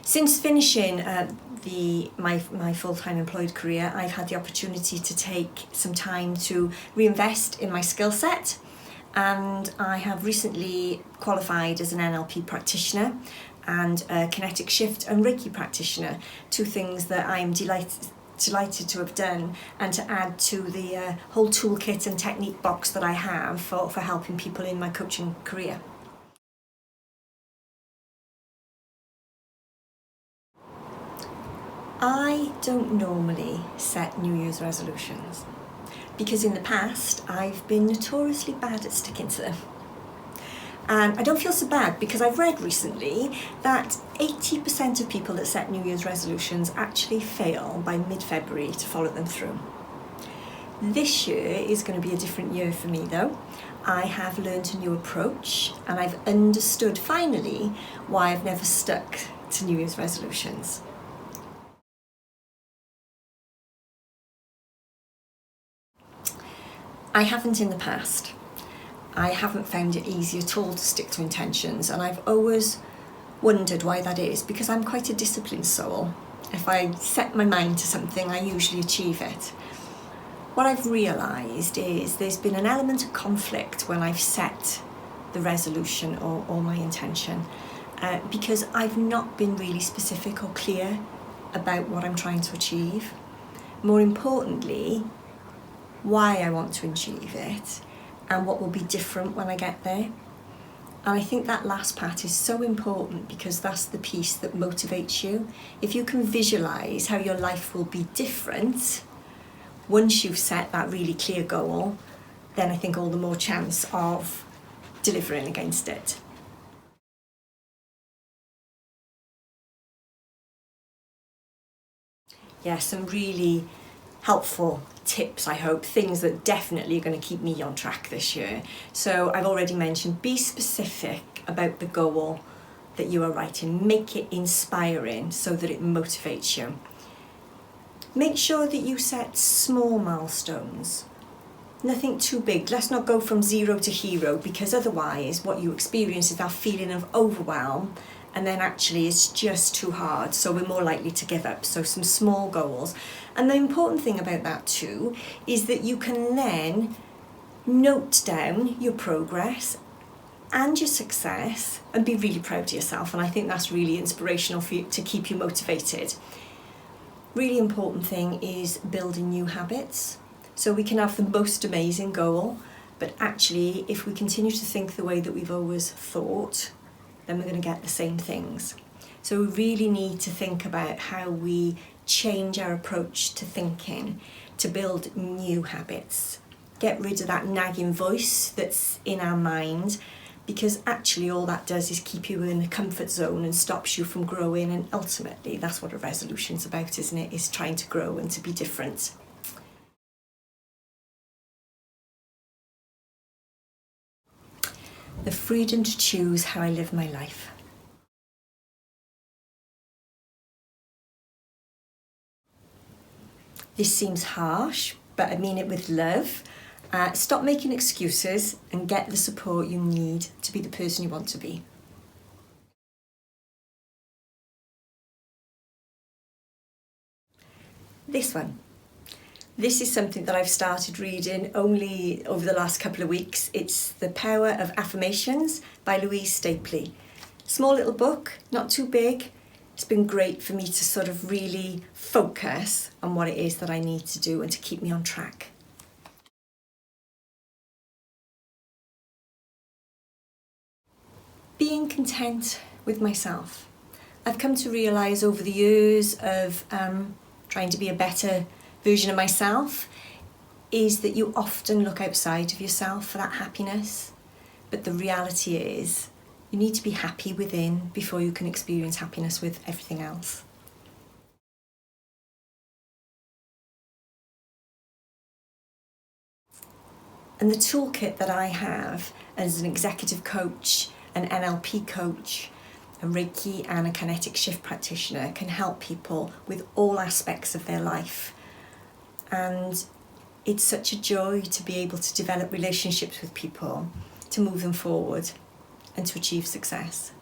Since finishing my full-time employed career, I've had the opportunity to take some time to reinvest in my skill set, and I have recently qualified as an NLP practitioner and a kinetic shift and Reiki practitioner, two things that I'm delighted to have done and to add to the whole toolkit and technique box that I have for helping people in my coaching career. I don't normally set New Year's resolutions because in the past I've been notoriously bad at sticking to them. And I don't feel so bad because I've read recently that 80% of people that set New Year's resolutions actually fail by mid-February to follow them through. This year is going to be a different year for me though. I have learned a new approach and I've understood finally why I've never stuck to New Year's resolutions. I haven't in the past. I haven't found it easy at all to stick to intentions, and I've always wondered why that is, because I'm quite a disciplined soul. If I set my mind to something, I usually achieve it. What I've realised is there's been an element of conflict when I've set the resolution or my intention, because I've not been really specific or clear about what I'm trying to achieve. More importantly, why I want to achieve it and what will be different when I get there. And I think that last part is so important because that's the piece that motivates you. If you can visualise how your life will be different once you've set that really clear goal, then I think all the more chance of delivering against it. Yeah, some really helpful tips, I hope, things that definitely are going to keep me on track this year. So I've already mentioned, be specific about the goal that you are writing. Make it inspiring so that it motivates you. Make sure that you set small milestones. Nothing too big. Let's not go from zero to hero, because otherwise what you experience is that feeling of overwhelm, and then actually it's just too hard, so we're more likely to give up. So some small goals. And the important thing about that too is that you can then note down your progress and your success and be really proud of yourself. And I think that's really inspirational for you to keep you motivated. Really important thing is building new habits. So we can have the most amazing goal, but actually if we continue to think the way that we've always thought, then we're going to get the same things. So we really need to think about how we change our approach to thinking to build new habits. Get rid of that nagging voice that's in our mind, because actually all that does is keep you in a comfort zone and stops you from growing, and ultimately that's what a resolution's about, isn't it? Is trying to grow and to be different. The freedom to choose how I live my life. This seems harsh, but I mean it with love. Stop making excuses and get the support you need to be the person you want to be. This one. This is something that I've started reading only over the last couple of weeks. It's The Power of Affirmations by Louise Stapley. Small little book, not too big. It's been great for me to sort of really focus on what it is that I need to do and to keep me on track. Being content with myself. I've come to realise over the years of trying to be a better version of myself is that you often look outside of yourself for that happiness, but the reality is you need to be happy within before you can experience happiness with everything else. And the toolkit that I have as an executive coach, an NLP coach, a Reiki and a kinetic shift practitioner can help people with all aspects of their life. And it's such a joy to be able to develop relationships with people, to move them forward and to achieve success.